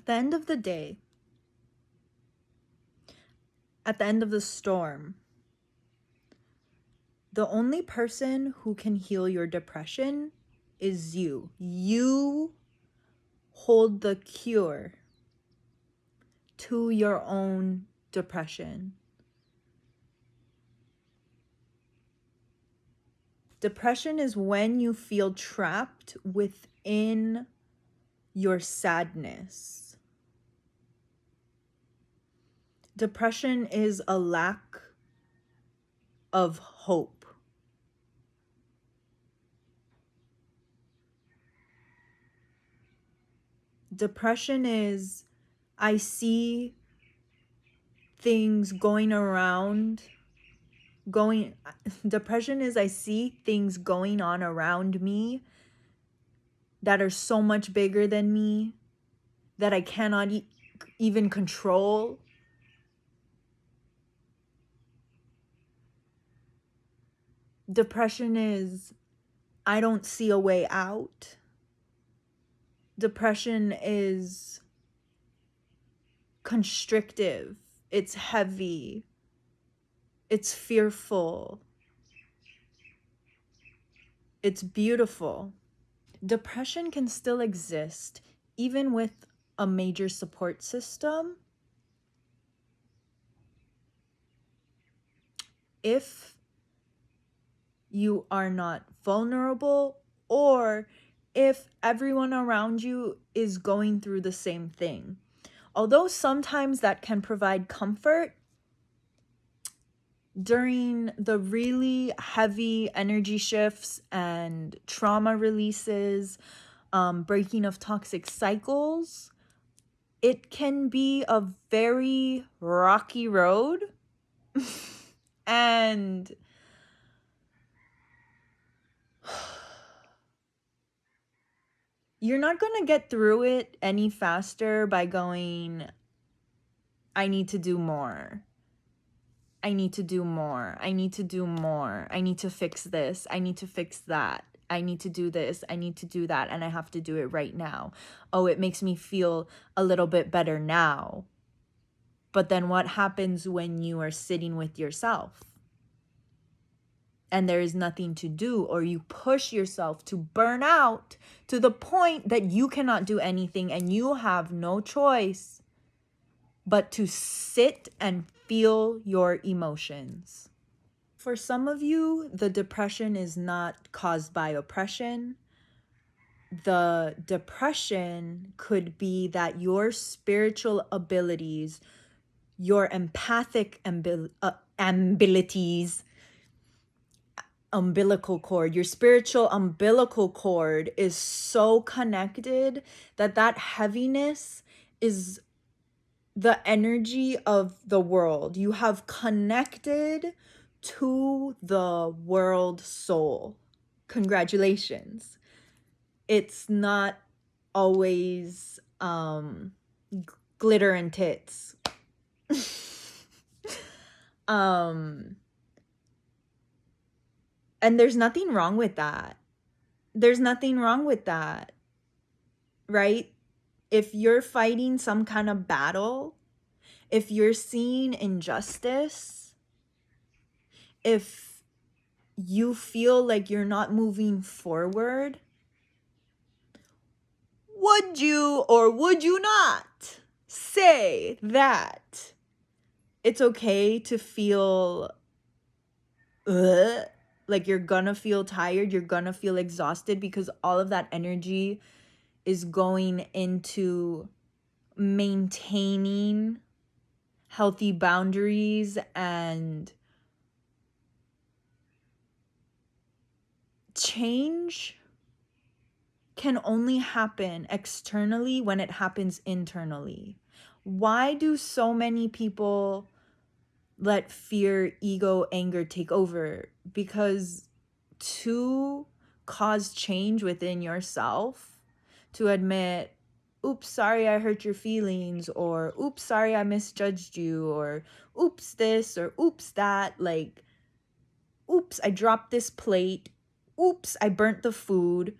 At the end of the day, at the end of the storm, the only person who can heal your depression is you. You hold the cure to your own depression. Depression is when you feel trapped within your sadness. Depression is a lack of hope. Depression is, I see things going around, depression is, I see things going on around me that are so much bigger than me, that I cannot even control. Depression is, I don't see a way out. Depression is constrictive. It's heavy. It's fearful. It's beautiful. Depression can still exist even with a major support system if you are not vulnerable, or if everyone around you is going through the same thing. Although sometimes that can provide comfort, during the really heavy energy shifts and trauma releases, breaking of toxic cycles, it can be a very rocky road. And you're not going to get through it any faster by going, I need to do more. I need to do more. I need to do more. I need to fix this. I need to fix that. I need to do this. I need to do that. And I have to do it right now. Oh, it makes me feel a little bit better now. But then what happens when you are sitting with yourself and there is nothing to do, or you push yourself to burn out to the point that you cannot do anything and you have no choice but to sit and feel your emotions? For some of you, the depression is not caused by oppression. The depression could be that your spiritual abilities, your empathic abilities, umbilical cord, your spiritual umbilical cord is so connected that that heaviness is the energy of the world. You have connected to the world soul. Congratulations. It's not always glitter and tits. And there's nothing wrong with that. There's nothing wrong with that, right? If you're fighting some kind of battle, if you're seeing injustice, if you feel like you're not moving forward, would you or would you not say that it's okay to feel like you're gonna feel tired, you're gonna feel exhausted, because all of that energy is going into maintaining healthy boundaries and change can only happen externally when it happens internally. Why do so many people let fear, ego, anger take over? Because to cause change within yourself, to admit, oops, sorry I hurt your feelings, or oops, sorry I misjudged you, or oops this, or oops that, like, oops, I dropped this plate, oops, I burnt the food,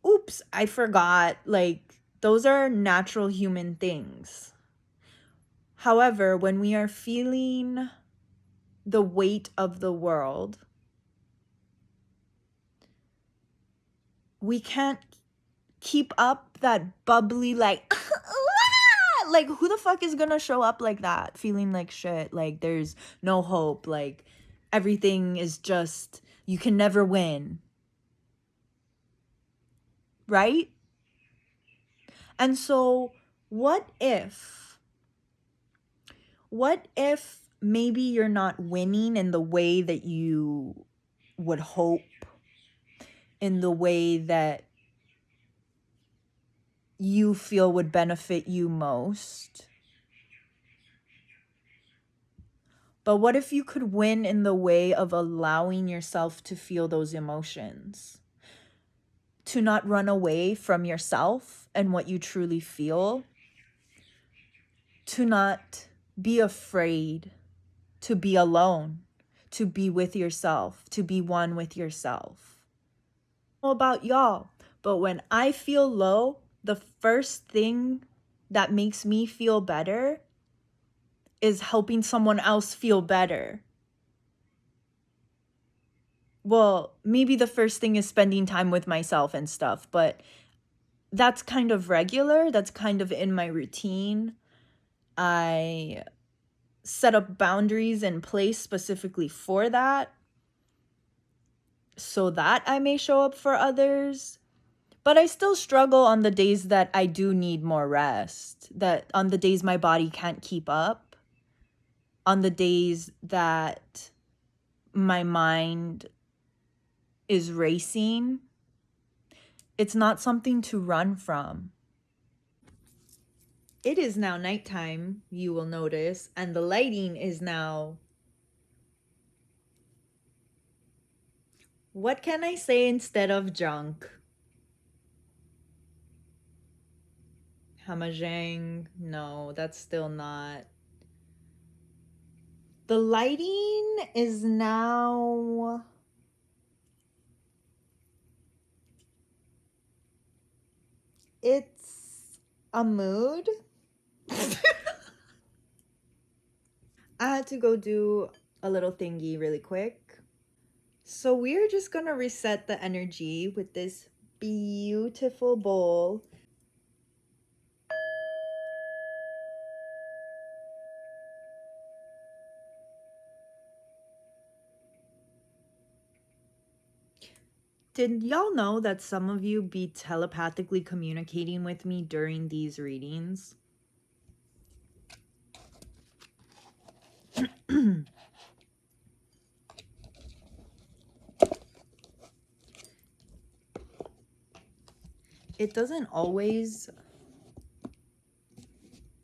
oops, I forgot, like, Those are natural human things. However, when we are feeling the weight of the world, we can't keep up that bubbly, like, like, who the fuck is gonna show up like that, feeling like shit, like there's no hope, like everything is just, you can never win, right? And so, what if maybe you're not winning in the way that you would hope, in the way that you feel would benefit you most? But what if you could win in the way of allowing yourself to feel those emotions? To not run away from yourself and what you truly feel. To not be afraid to be alone, to be with yourself, to be one with yourself. I don't know about y'all, but when I feel low, the first thing that makes me feel better is helping someone else feel better. Well, maybe the first thing is spending time with myself and stuff, but that's kind of regular. That's kind of in my routine. I set up boundaries in place specifically for that, so that I may show up for others. But I still struggle on the days that I do need more rest, that on the days my body can't keep up, on the days that my mind is racing. It's not something to run from. It is now nighttime, you will notice, and the lighting is now... What can I say instead of junk? Hamajang? No, that's still not. The lighting is now... It's a mood. I had to go do a little thingy really quick. So we're just gonna reset the energy with this beautiful bowl. Did y'all know that some of you be telepathically communicating with me during these readings? It doesn't always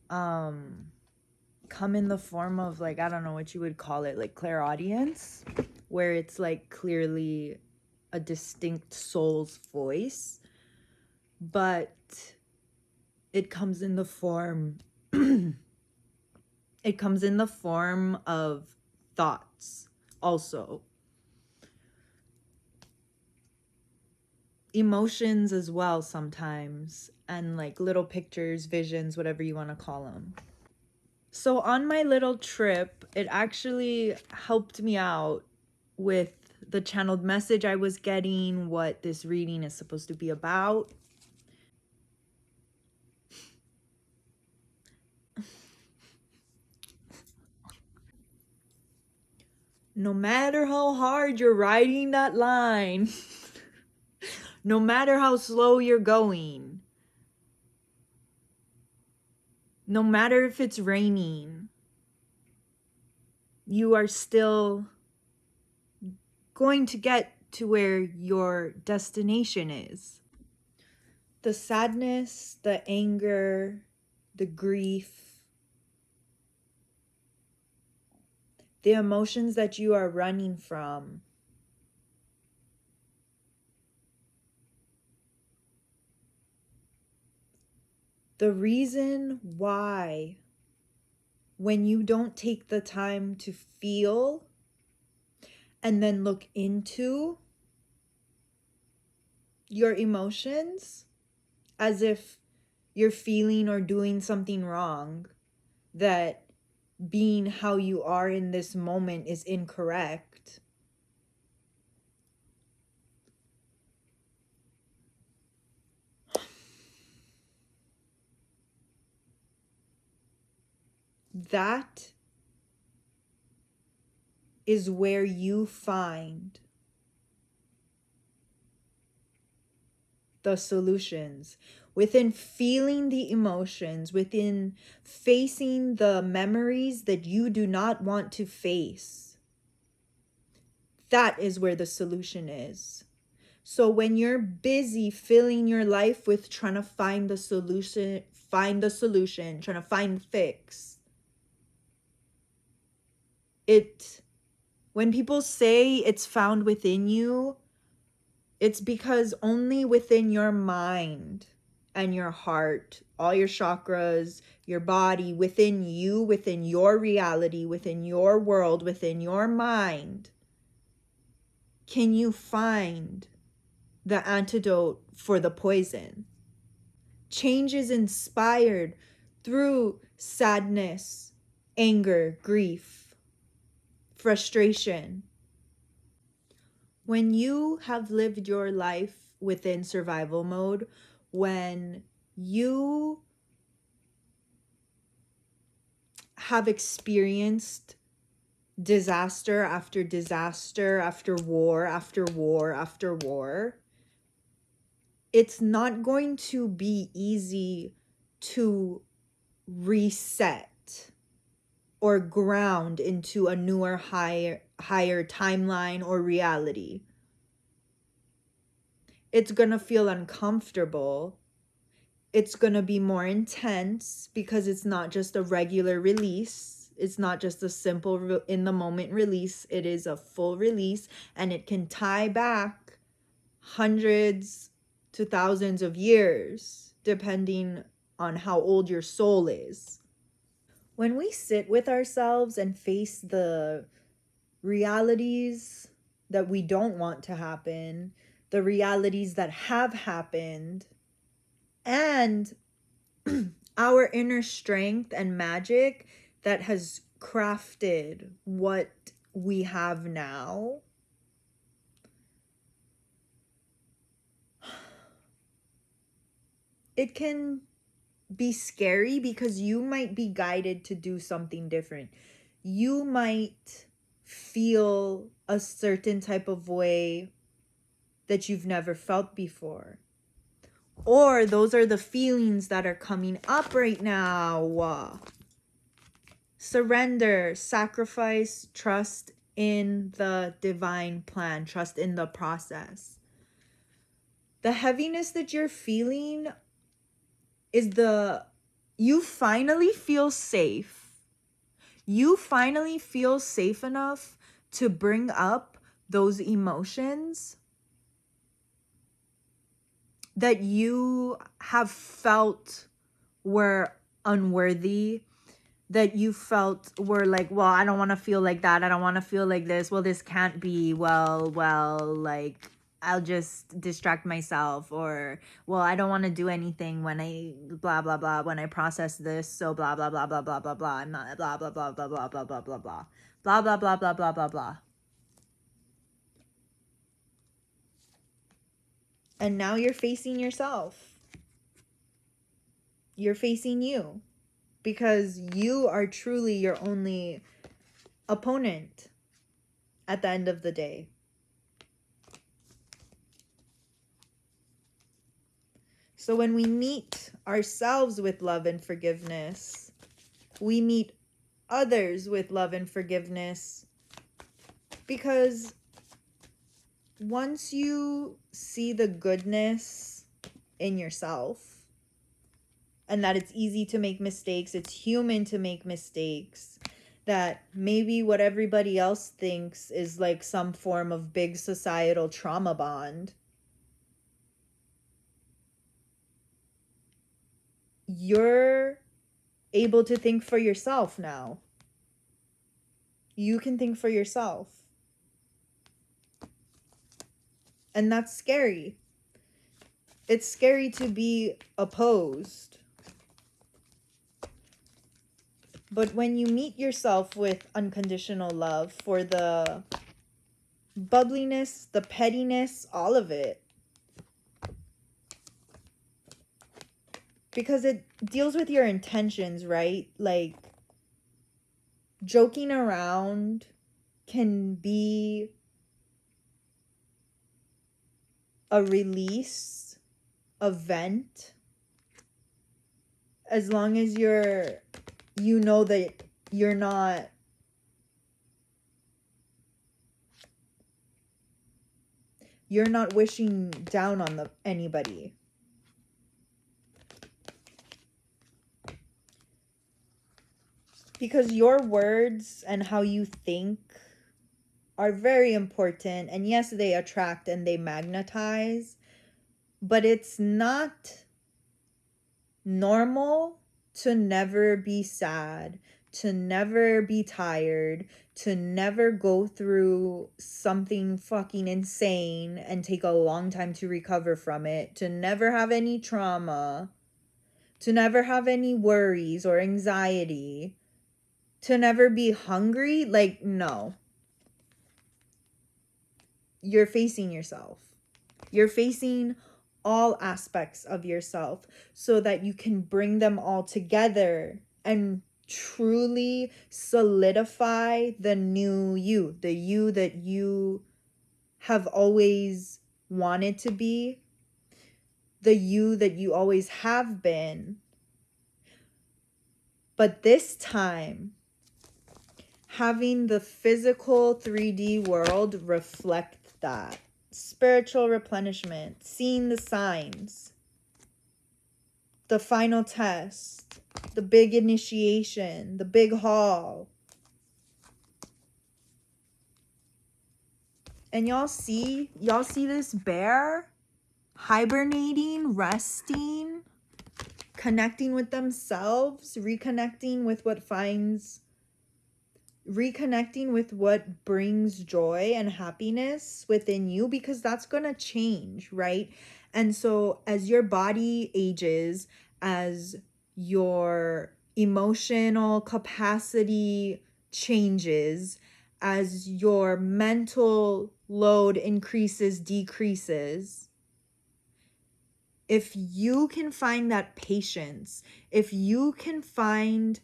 come in the form of, like, I don't know what you would call it, like clairaudience, where it's like clearly a distinct soul's voice, but it comes in the form it comes in the form of thoughts also, emotions as well sometimes, and like little pictures, visions, whatever you want to call them. So on my little trip, it actually helped me out with the channeled message I was getting, what this reading is supposed to be about. No matter how hard you're riding that line, no matter how slow you're going, no matter if it's raining, you are still going to get to where your destination is. The sadness, the anger, the grief, the emotions that you are running from, the reason why, when you don't take the time to feel and then look into your emotions as if you're feeling or doing something wrong, that being how you are in this moment is incorrect. That is where you find the solutions. Within feeling the emotions, within facing the memories that you do not want to face. That is where the solution is. So when you're busy filling your life with trying to find the solution, trying to find the fix, when people say it's found within you, it's because only within your mind and your heart, all your chakras, your body, within you, within your reality, within your world, within your mind, can you find the antidote for the poison. Change is inspired through sadness, anger, grief, frustration. When you have lived your life within survival mode, when you have experienced disaster after disaster, after war, after war, after war, it's not going to be easy to reset or ground into a newer, higher timeline or reality. It's going to feel uncomfortable. It's going to be more intense because it's not just a regular release. It's not just a simple in the moment release. It is a full release, and it can tie back hundreds to thousands of years, depending on how old your soul is. When we sit with ourselves and face the realities that we don't want to happen, the realities that have happened, and our inner strength and magic that has crafted what we have now, it can be scary because you might be guided to do something different. You might feel a certain type of way that you've never felt before. Or those are the feelings that are coming up right now. Surrender, sacrifice, trust in the divine plan, trust in the process. The heaviness that you're feeling is you finally feel safe. You finally feel safe enough to bring up those emotions that you have felt were unworthy, that you felt were like, well, I don't want to feel like that. I don't want to feel like this. Well, this can't be. Well, like, I'll just distract myself. Or, well, I don't want to do anything when I blah, blah, blah, when I process this. So blah, blah, blah, blah, blah, blah, blah. I'm not blah, blah, blah, blah, blah, blah, blah, blah, blah. Blah, blah, blah, blah, blah, blah, blah. And now you're facing yourself. You're facing you. Because you are truly your only opponent at the end of the day. So when we meet ourselves with love and forgiveness, we meet others with love and forgiveness. Because once you see the goodness in yourself, and that it's easy to make mistakes, it's human to make mistakes, that maybe what everybody else thinks is like some form of big societal trauma bond, you're able to think for yourself now. You can think for yourself. And that's scary. It's scary to be opposed. But when you meet yourself with unconditional love for the bubbliness, the pettiness, all of it, because it deals with your intentions, right? Like, joking around can be a release, a vent, as long as you know that you're not wishing down on anybody. Because your words and how you think are very important. And yes, they attract and they magnetize. But it's not normal to never be sad, to never be tired, to never go through something fucking insane and take a long time to recover from it, to never have any trauma, to never have any worries or anxiety, to never be hungry. Like, no. You're facing yourself. You're facing all aspects of yourself so that you can bring them all together and truly solidify the new you, the you that you have always wanted to be, the you that you always have been. But this time, having the physical 3D world reflect that. Spiritual replenishment, seeing the signs, the final test, the big initiation, the big haul. And y'all see this bear hibernating, resting, connecting with themselves, reconnecting with what brings joy and happiness within you, because that's gonna change, right? And so as your body ages, as your emotional capacity changes, as your mental load increases, decreases, if you can find that patience, if you can find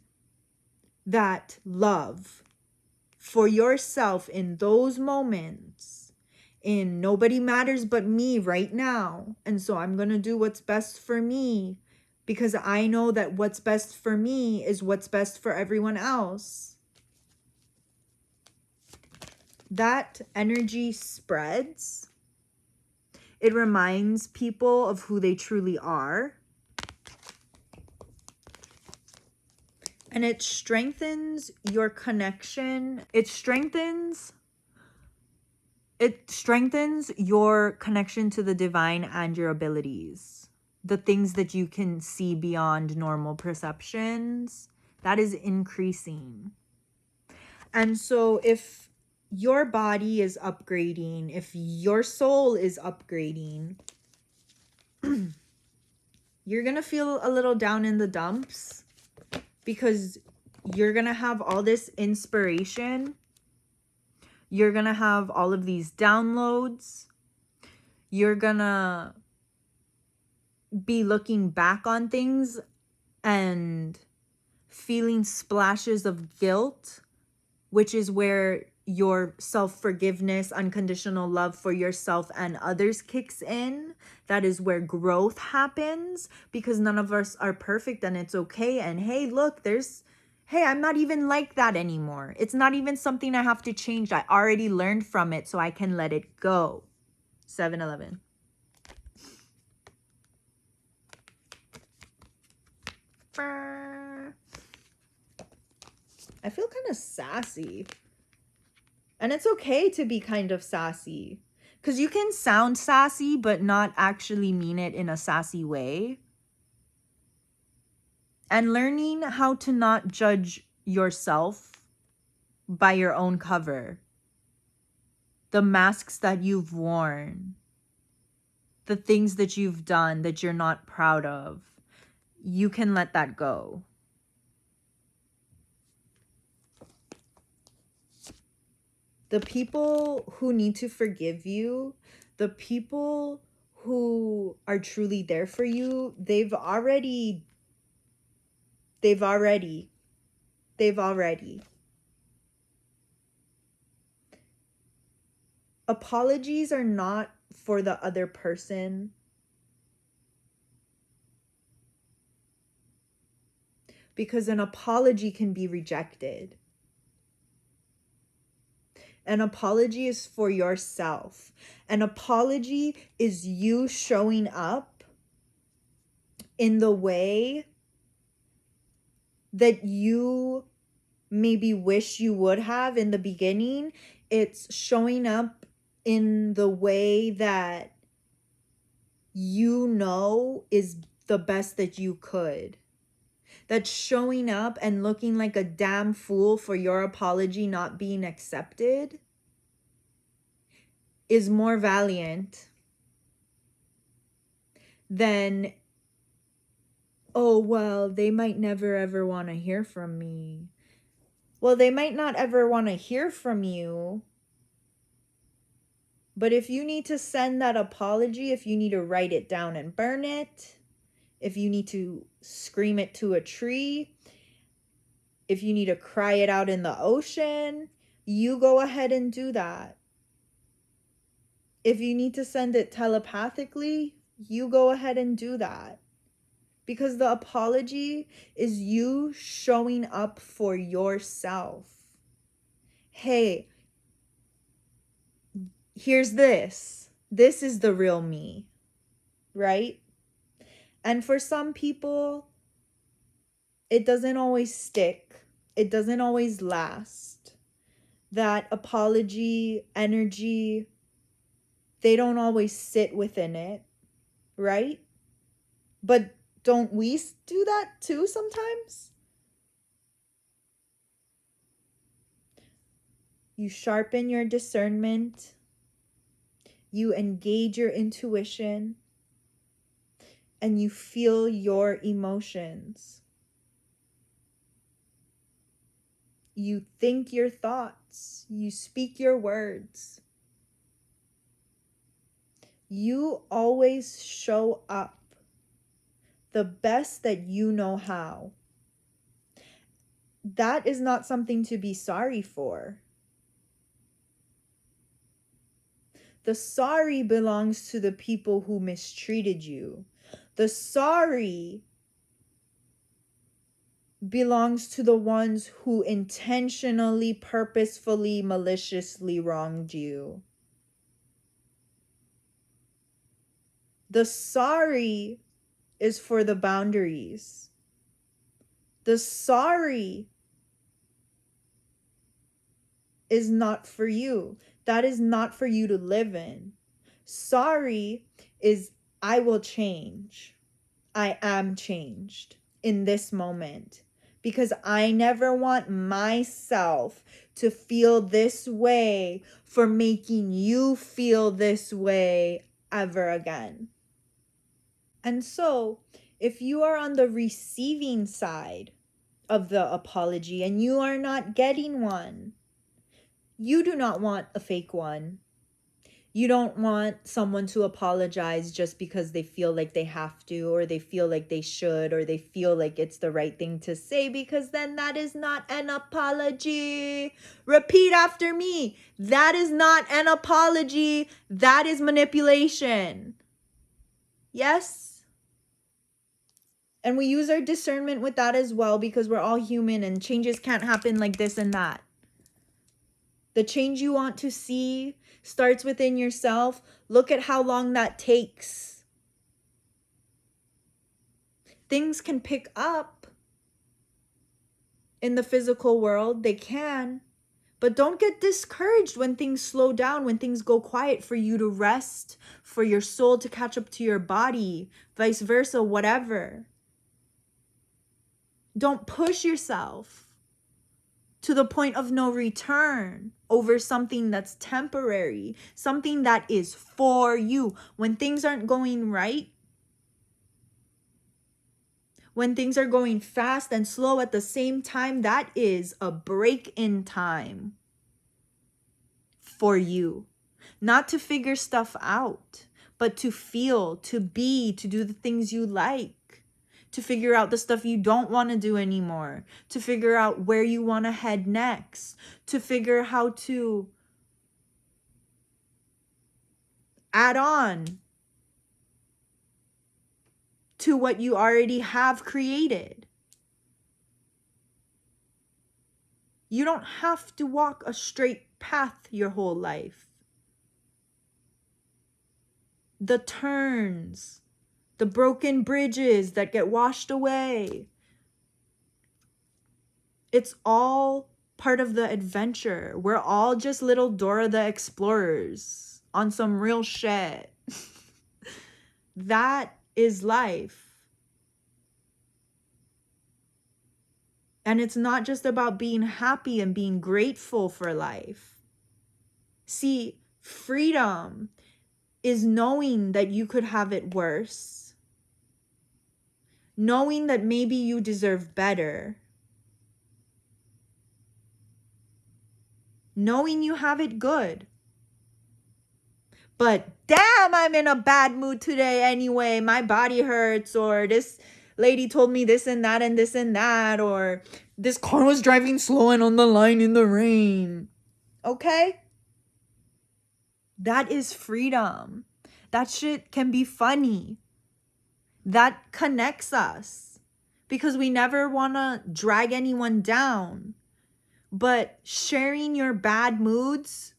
that love for yourself in those moments, in nobody matters but me right now, and so I'm gonna do what's best for me because I know that what's best for me is what's best for everyone else. That energy spreads. It reminds people of who they truly are. And it strengthens your connection. It strengthens your connection to the divine and your abilities. The things that you can see beyond normal perceptions, that is increasing. And so if your body is upgrading, if your soul is upgrading, you're going to feel a little down in the dumps because you're going to have all this inspiration. You're going to have all of these downloads. You're going to be looking back on things and feeling splashes of guilt, which is where your self-forgiveness, unconditional love for yourself and others kicks in. That is where growth happens, because none of us are perfect and it's okay. And hey, look, I'm not even like that anymore. It's not even something I have to change. I already learned from it, so I can let it go. 7-Eleven. I feel kind of sassy. And it's okay to be kind of sassy. Because you can sound sassy, but not actually mean it in a sassy way. And learning how to not judge yourself by your own cover. The masks that you've worn. The things that you've done that you're not proud of. You can let that go. The people who need to forgive you, the people who are truly there for you, they've already. Apologies are not for the other person. Because an apology can be rejected. An apology is for yourself. An apology is you showing up in the way that you maybe wish you would have in the beginning. It's showing up in the way that you know is the best that you could. That's showing up and looking like a damn fool for your apology not being accepted is more valiant than, oh, well, they might never ever want to hear from me. Well, they might not ever want to hear from you. But if you need to send that apology, if you need to write it down and burn it, if you need to scream it to a tree, if you need to cry it out in the ocean, you go ahead and do that. If you need to send it telepathically, you go ahead and do that. Because the apology is you showing up for yourself. Hey, here's this. This is the real me, right? And for some people, it doesn't always stick. It doesn't always last. That apology energy, they don't always sit within it, right? But don't we do that too sometimes? You sharpen your discernment. You engage your intuition. And you feel your emotions. You think your thoughts. You speak your words. You always show up the best that you know how. That is not something to be sorry for. The sorry belongs to the people who mistreated you. The sorry belongs to the ones who intentionally, purposefully, maliciously wronged you. The sorry is for the boundaries. The sorry is not for you. That is not for you to live in. Sorry is, I will change. I am changed in this moment. Because I never want myself to feel this way for making you feel this way ever again. And so, if you are on the receiving side of the apology and you are not getting one, you do not want a fake one. You don't want someone to apologize just because they feel like they have to, or they feel like they should, or they feel like it's the right thing to say, because then that is not an apology. Repeat after me. That is not an apology. That is manipulation. Yes? And we use our discernment with that as well, because we're all human and changes can't happen like this and that. The change you want to see starts within yourself. Look at how long that takes. Things can pick up in the physical world. They can. But don't get discouraged when things slow down, when things go quiet, for you to rest, for your soul to catch up to your body, vice versa, whatever. Don't push yourself to the point of no return over something that's temporary, something that is for you. When things aren't going right, when things are going fast and slow at the same time, that is a break in time. for you. Not to figure stuff out, but to feel, to be, to do the things you like, to figure out the stuff you don't want to do anymore, to figure out where you want to head next, to figure how to add on to what you already have created. You don't have to walk a straight path your whole life. The turns, the broken bridges that get washed away, it's all part of the adventure. We're all just little Dora the Explorers on some real shit. That is life. And it's not just about being happy and being grateful for life. See, freedom is knowing that you could have it worse. Knowing that maybe you deserve better. Knowing you have it good. But damn, I'm in a bad mood today anyway. My body hurts, or this lady told me this and that and this and that, or this car was driving slow and on the line in the rain. Okay? That is freedom. That shit can be funny. That connects us because we never want to drag anyone down. But sharing your bad moods,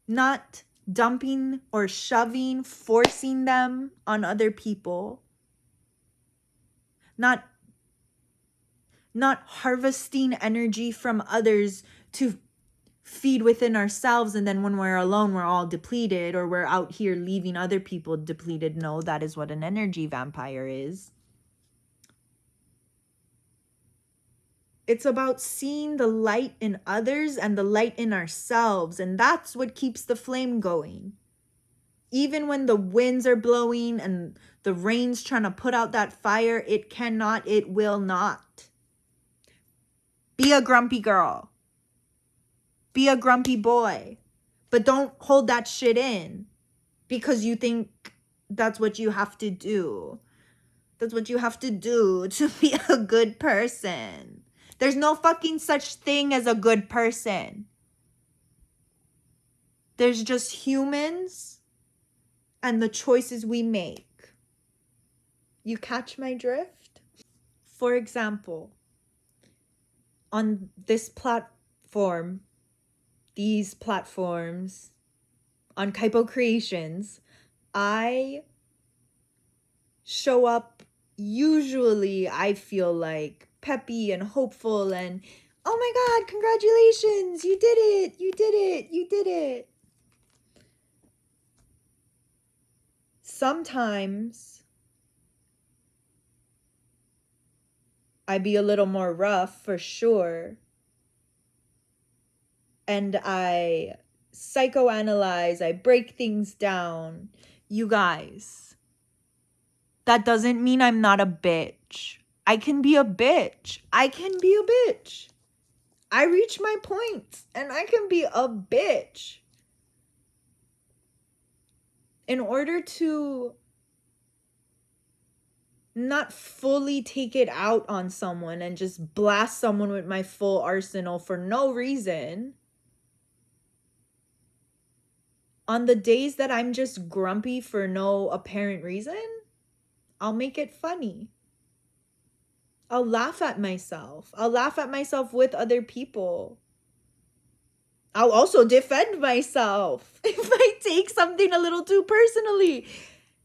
not dumping or shoving, forcing them on other people, not harvesting energy from others to feed within ourselves, and then when we're alone we're all depleted, or we're out here leaving other people depleted. No, that is what an energy vampire is. It's about seeing the light in others and the light in ourselves, and that's what keeps the flame going. Even when the winds are blowing and the rain's trying to put out that fire, it cannot, it will not. Be a grumpy girl. Be a grumpy boy. But don't hold that shit in because you think that's what you have to do. That's what you have to do to be a good person. There's no fucking such thing as a good person. There's just humans and the choices we make. You catch my drift? For example, on this platform, these platforms, on Kaipo Creations, I show up usually, I feel like, peppy and hopeful and, oh my God, congratulations, you did it, you did it, you did it. Sometimes I be a little more rough for sure. And I psychoanalyze, I break things down. You guys, that doesn't mean I'm not a bitch. I can be a bitch. I can be a bitch. I reach my points and I can be a bitch. In order to not fully take it out on someone and just blast someone with my full arsenal for no reason, on the days that I'm just grumpy for no apparent reason, I'll make it funny. I'll laugh at myself. I'll laugh at myself with other people. I'll also defend myself if I take something a little too personally.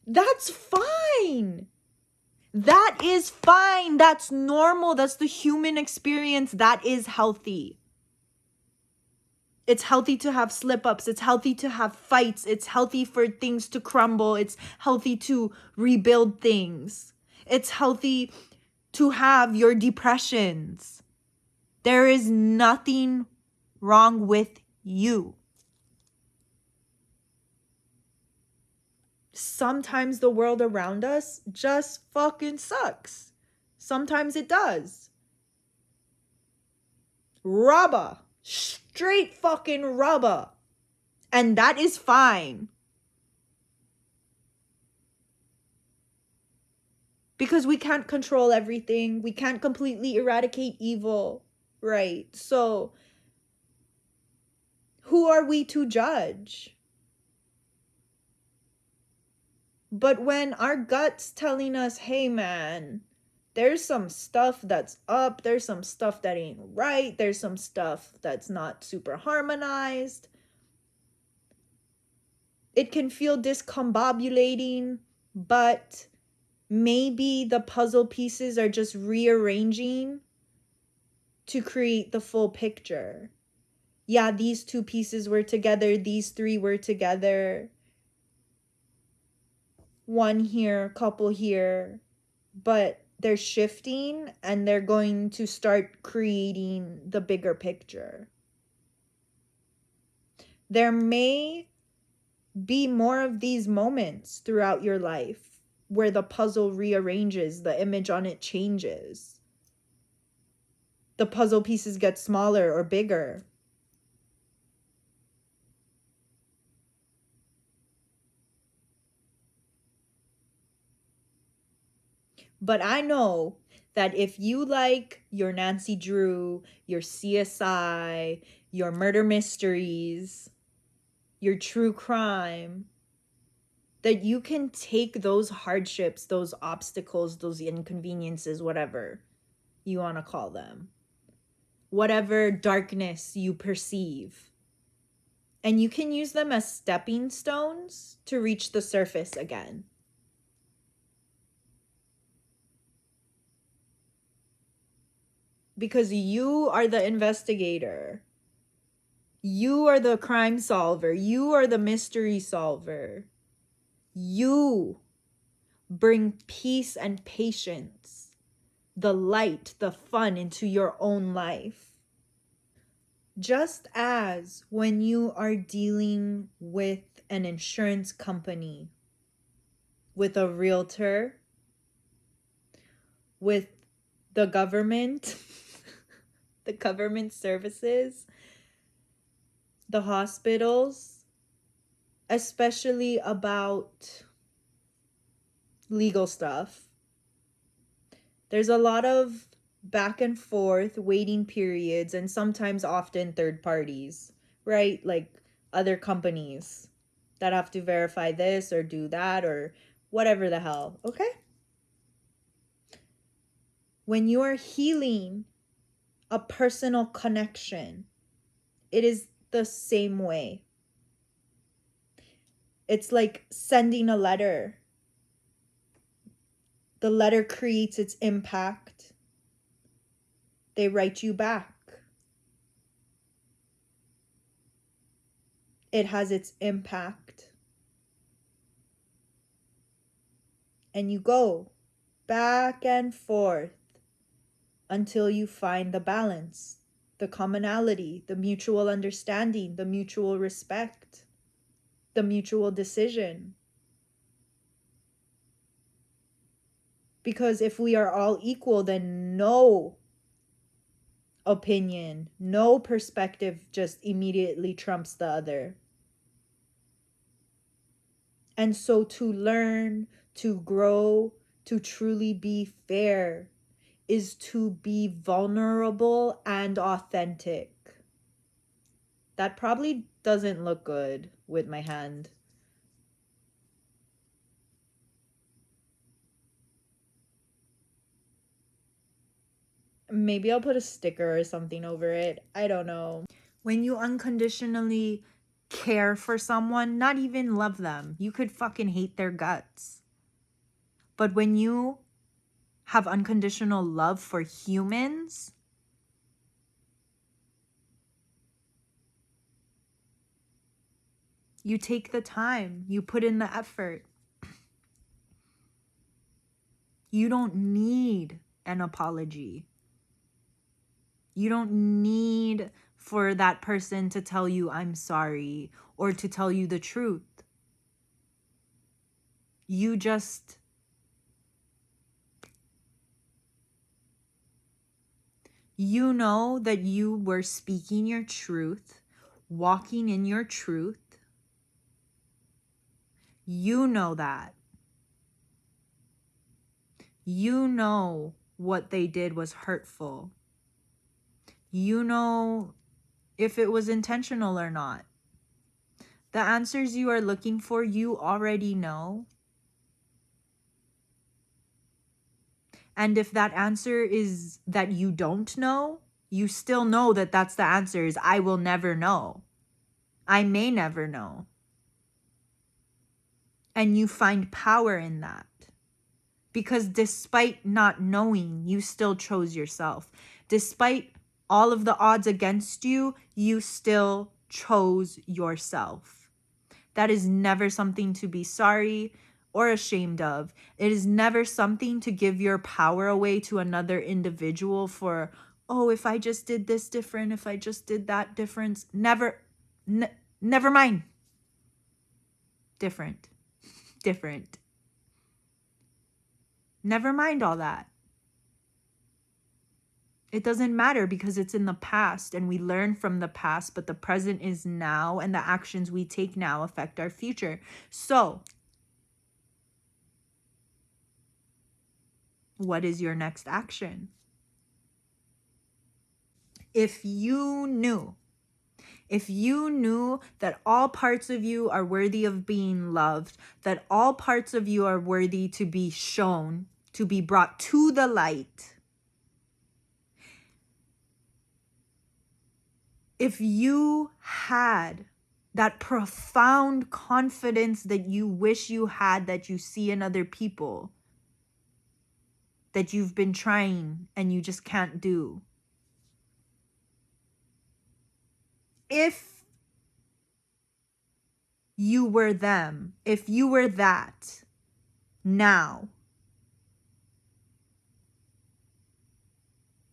That's fine. That is fine. That's normal. That's the human experience. That is healthy. It's healthy to have slip-ups. It's healthy to have fights. It's healthy for things to crumble. It's healthy to rebuild things. It's healthy to have your depressions. There is nothing wrong with you. Sometimes the world around us just fucking sucks. Sometimes it does. Rubber. Straight fucking rubber. And that is fine. Because we can't control everything. We can't completely eradicate evil. Right? So, who are we to judge? But when our gut's telling us, hey man, there's some stuff that's up, there's some stuff that ain't right, there's some stuff that's not super harmonized, it can feel discombobulating, but maybe the puzzle pieces are just rearranging to create the full picture. Yeah, these two pieces were together, these three were together, one here, couple here, but they're shifting and they're going to start creating the bigger picture. There may be more of these moments throughout your life where the puzzle rearranges, the image on it changes. The puzzle pieces get smaller or bigger. But I know that if you like your Nancy Drew, your CSI, your murder mysteries, your true crime, that you can take those hardships, those obstacles, those inconveniences, whatever you want to call them, whatever darkness you perceive, and you can use them as stepping stones to reach the surface again. Because you are the investigator. You are the crime solver. You are the mystery solver. You bring peace and patience, the light, the fun into your own life. Just as when you are dealing with an insurance company, with a realtor, with the government, the government services, the hospitals, especially about legal stuff. There's a lot of back and forth, waiting periods, and sometimes often third parties, right? Like other companies that have to verify this or do that or whatever the hell, okay? When you are healing a personal connection, it is the same way. It's like sending a letter. The letter creates its impact. They write you back. It has its impact. And you go back and forth until you find the balance, the commonality, the mutual understanding, the mutual respect, the mutual decision. Because if we are all equal, then no opinion, no perspective just immediately trumps the other. And so to learn, to grow, to truly be fair is to be vulnerable and authentic. That probably doesn't look good with my hand. Maybe I'll put a sticker or something over it. I don't know. When you unconditionally care for someone, not even love them, you could fucking hate their guts. But when you have unconditional love for humans, you take the time, you put in the effort. You don't need an apology. You don't need for that person to tell you I'm sorry or to tell you the truth. You just know that you were speaking your truth, walking in your truth, You know that. You know what they did was hurtful. You know if it was intentional or not. The answers you are looking for, you already know. And if that answer is that you don't know, you still know that that's the answer is I will never know. I may never know. And you find power in that. Because despite not knowing, you still chose yourself. Despite all of the odds against you, you still chose yourself. That is never something to be sorry or ashamed of. It is never something to give your power away to another individual for, oh, if I just did this different, if I just did that different. Never mind. Different. Never mind all that. It doesn't matter because it's in the past and we learn from the past, but the present is now and the actions we take now affect our future. So, what is your next action? If you knew that all parts of you are worthy of being loved, that all parts of you are worthy to be shown, to be brought to the light, if you had that profound confidence that you wish you had, that you see in other people, that you've been trying and you just can't do, if you were them, if you were that now,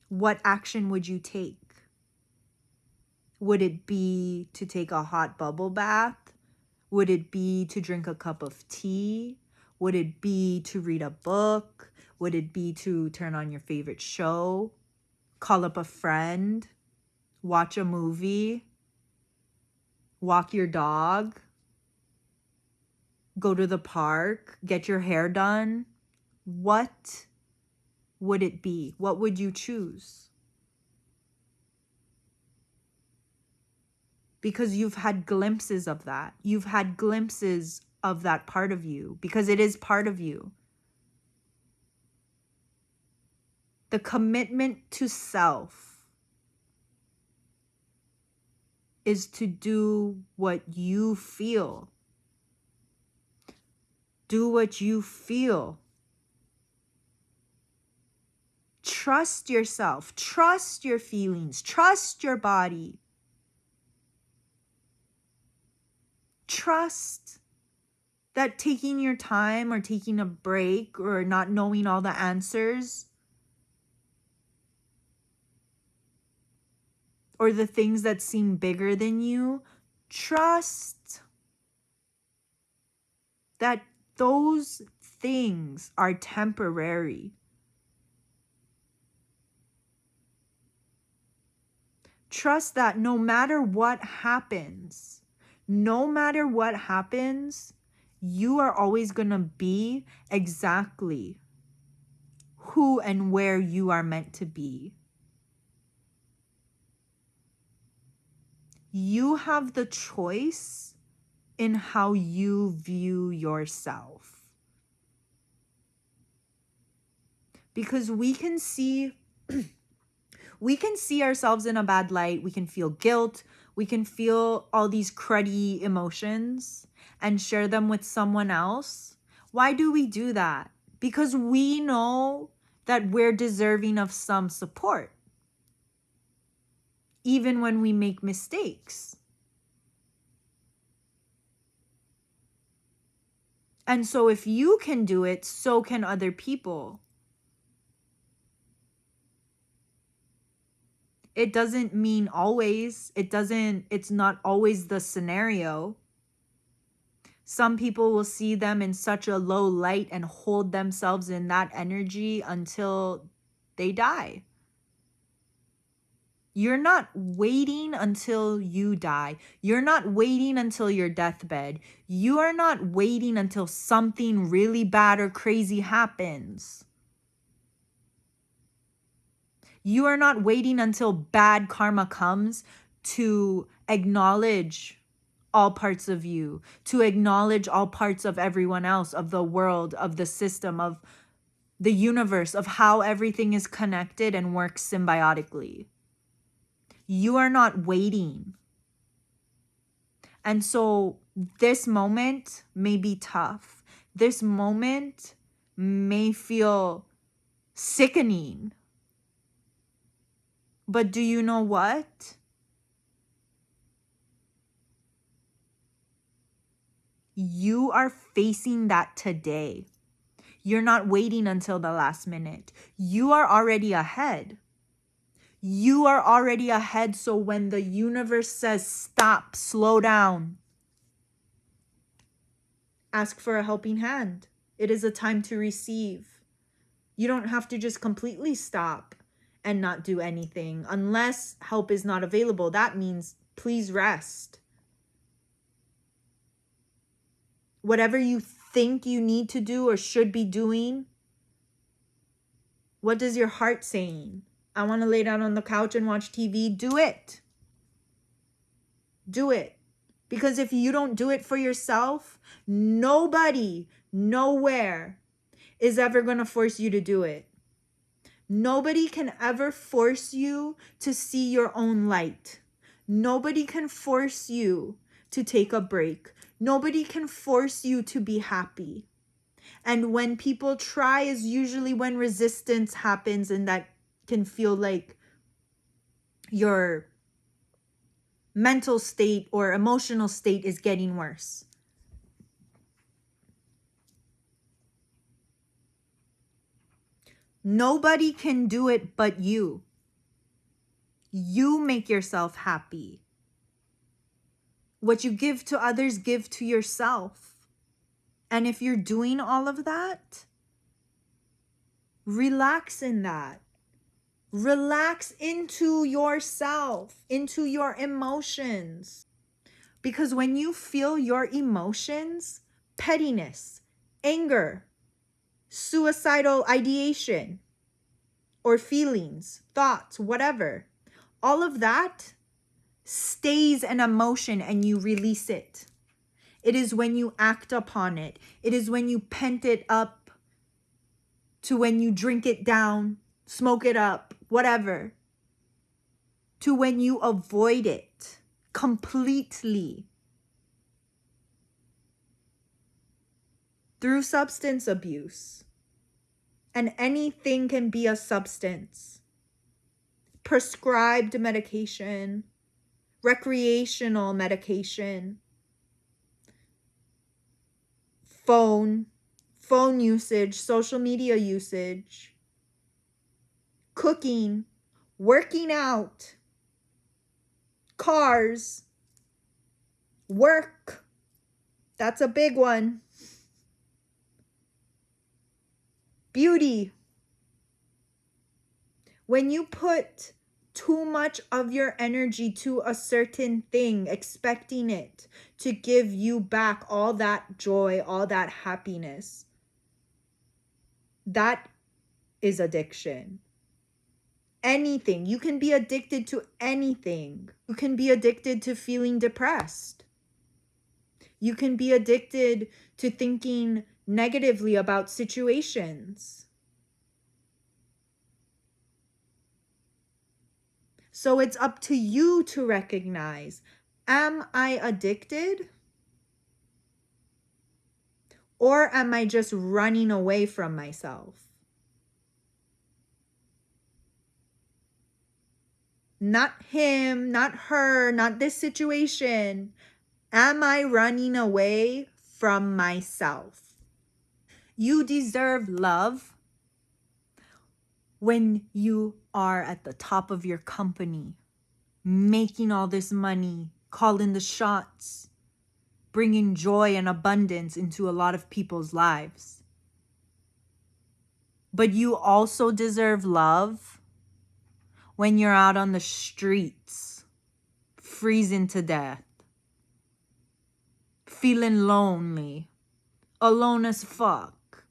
what action would you take? Would it be to take a hot bubble bath? Would it be to drink a cup of tea? Would it be to read a book? Would it be to turn on your favorite show? Call up a friend? Watch a movie? Walk your dog? Go to the park? Get your hair done? What would it be? What would you choose? Because you've had glimpses of that. You've had glimpses of that part of you because it is part of you. The commitment to self is to do what you feel. Do what you feel. Trust yourself. Trust your feelings. Trust your body. Trust that taking your time or taking a break or not knowing all the answers or the things that seem bigger than you, trust that those things are temporary. Trust that no matter what happens, you are always going to be exactly who and where you are meant to be. You have the choice in how you view yourself. Because we can see ourselves in a bad light. We can feel guilt. We can feel all these cruddy emotions and share them with someone else. Why do we do that? Because we know that we're deserving of some support, even when we make mistakes. And so if you can do it, so can other people. It doesn't mean always. It's not always the scenario. Some people will see them in such a low light and hold themselves in that energy until they die. You're not waiting until you die. You're not waiting until your deathbed. You are not waiting until something really bad or crazy happens. You are not waiting until bad karma comes to acknowledge all parts of you, to acknowledge all parts of everyone else, of the world, of the system, of the universe, of how everything is connected and works symbiotically. You are not waiting. And so this moment may be tough. This moment may feel sickening. But do you know what? You are facing that today. You're not waiting until the last minute. You are already ahead. You are already ahead. So when the universe says stop, slow down, ask for a helping hand. It is a time to receive. You don't have to just completely stop and not do anything unless help is not available. That means please rest. Whatever you think you need to do or should be doing, what does your heart saying? I want to lay down on the couch and watch TV. Do it. Do it. Because if you don't do it for yourself, nobody, nowhere is ever going to force you to do it. Nobody can ever force you to see your own light. Nobody can force you to take a break. Nobody can force you to be happy. And when people try is usually when resistance happens, and that can feel like your mental state or emotional state is getting worse. Nobody can do it but you. You make yourself happy. What you give to others, give to yourself. And if you're doing all of that, relax in that. Relax into yourself, into your emotions. Because when you feel your emotions, pettiness, anger, suicidal ideation, or feelings, thoughts, whatever, all of that stays an emotion and you release it. It is when you act upon it. It is when you pent it up to when you drink it down, smoke it up, whatever, to when you avoid it completely through substance abuse. And anything can be a substance. Prescribed medication, recreational medication, phone usage, social media usage, cooking, working out, cars, work. That's a big one. Beauty. When you put too much of your energy to a certain thing, expecting it to give you back all that joy, all that happiness, that is addiction. Anything. You can be addicted to anything. You can be addicted to feeling depressed. You can be addicted to thinking negatively about situations. So it's up to you to recognize, am I addicted? Or am I just running away from myself? Not him, not her, not this situation. Am I running away from myself? You deserve love when you are at the top of your company, making all this money, calling the shots, bringing joy and abundance into a lot of people's lives. But you also deserve love when you're out on the streets, freezing to death, feeling lonely, alone as fuck,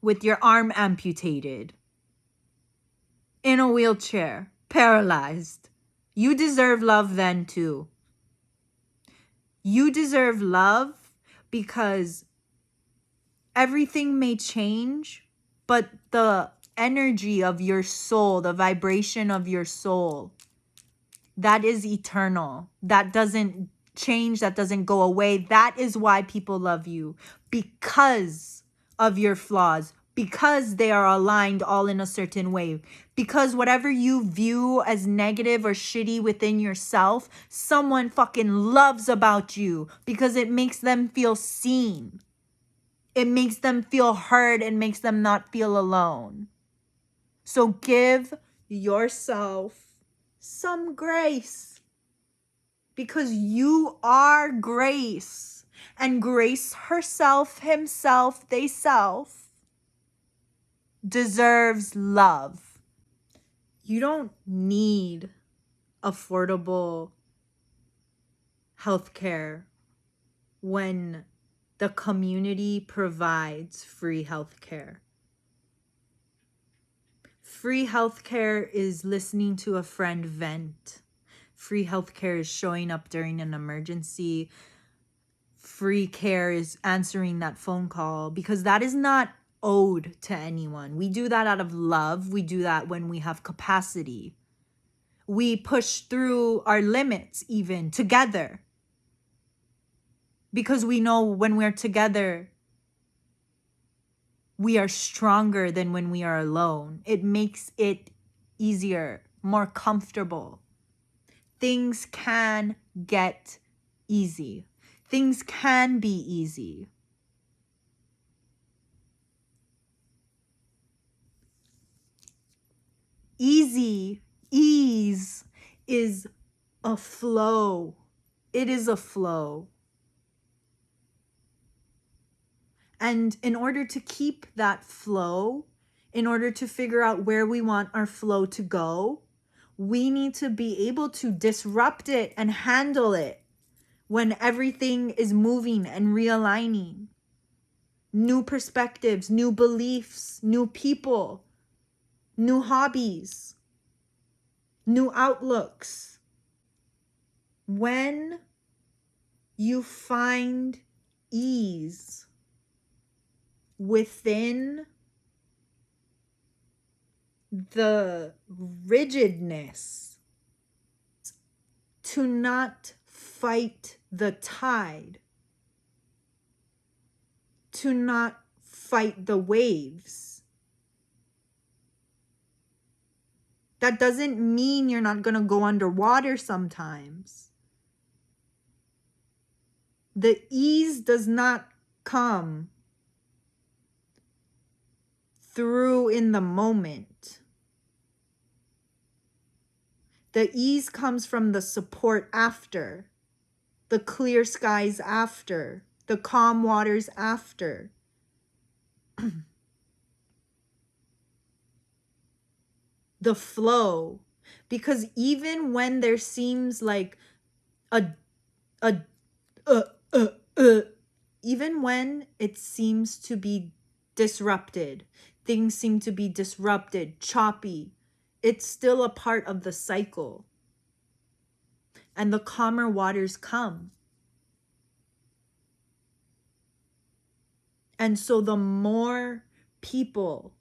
with your arm amputated, in a wheelchair, paralyzed. You deserve love then too. You deserve love because everything may change, but the energy of your soul, the vibration of your soul, that is eternal. That doesn't change. That doesn't go away. That is why people love you, because of your flaws, because they are aligned all in a certain way, because whatever you view as negative or shitty within yourself, someone fucking loves about you because it makes them feel seen. It makes them feel heard and makes them not feel alone. So give yourself some grace, because you are grace, and grace herself, himself, they self deserves love. You don't need affordable healthcare when the community provides free healthcare. Free healthcare is listening to a friend vent. Free healthcare is showing up during an emergency. Free care is answering that phone call, because that is not owed to anyone. We do that out of love. We do that when we have capacity. We push through our limits even together, because we know when we're together, we are stronger than when we are alone. It makes it easier, more comfortable. Things can get easy. Things can be easy. Ease is a flow. It is a flow. And in order to keep that flow, in order to figure out where we want our flow to go, we need to be able to disrupt it and handle it when everything is moving and realigning. New perspectives, new beliefs, new people, new hobbies, new outlooks. When you find ease within the rigidness, to not fight the tide, to not fight the waves. That doesn't mean you're not going to go underwater sometimes. The ease does not come through in the moment. The ease comes from the support after, the clear skies after, the calm waters after. The flow. Because even when there seems like even when it seems to be disrupted, things seem to be disrupted, choppy, it's still a part of the cycle. And the calmer waters come. And so the more people,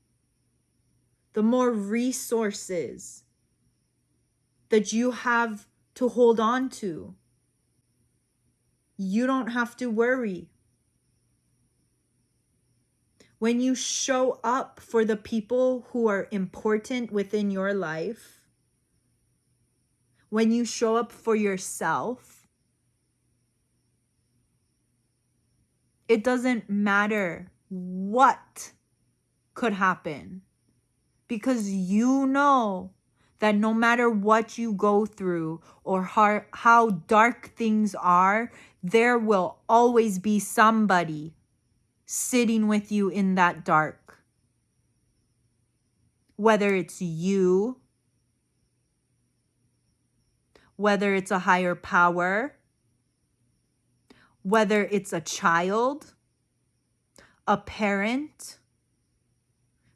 the more resources that you have to hold on to, you don't have to worry. When you show up for the people who are important within your life, when you show up for yourself, it doesn't matter what could happen, because you know that no matter what you go through or how dark things are, there will always be somebody sitting with you in that dark. whether it's you, whether it's a higher power, whether it's a child, a parent,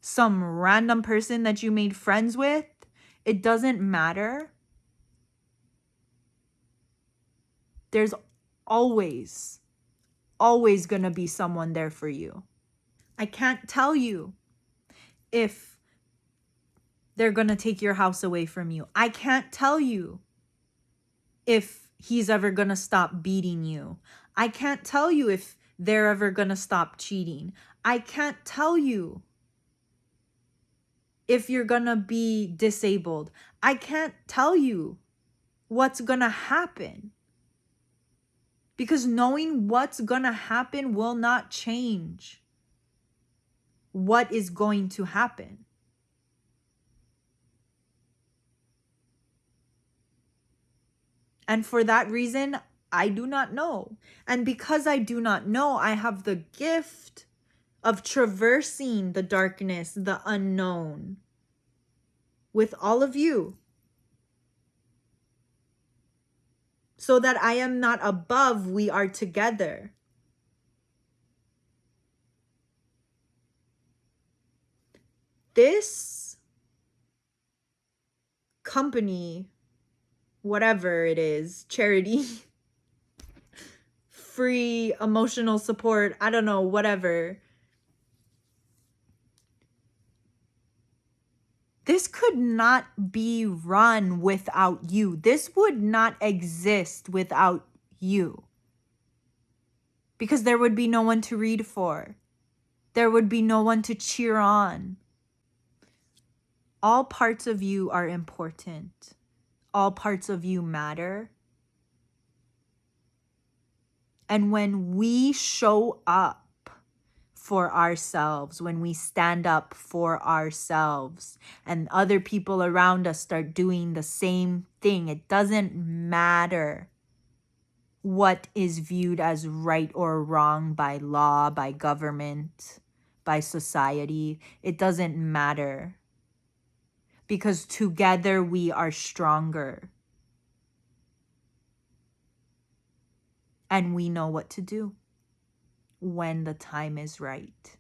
some random person that you made friends with, it doesn't matter. There's always gonna be someone there for you. I can't tell you if they're gonna take your house away from you. I can't tell you if he's ever gonna stop beating you. I can't tell you if they're ever gonna stop cheating. I can't tell you if you're gonna be disabled. I can't tell you what's gonna happen. Because knowing what's gonna happen will not change what is going to happen. And for that reason, I do not know. And because I do not know, I have the gift of traversing the darkness, the unknown, with all of you. So that I am not above, we are together. This company, whatever it is, charity, free emotional support, I don't know, whatever. This could not be run without you. This would not exist without you. Because there would be no one to read for. There would be no one to cheer on. All parts of you are important. All parts of you matter. And when we show up for ourselves, when we stand up for ourselves, and other people around us start doing the same thing, it doesn't matter what is viewed as right or wrong by law, by government, by society. It doesn't matter. Because together we are stronger. And we know what to do when the time is right.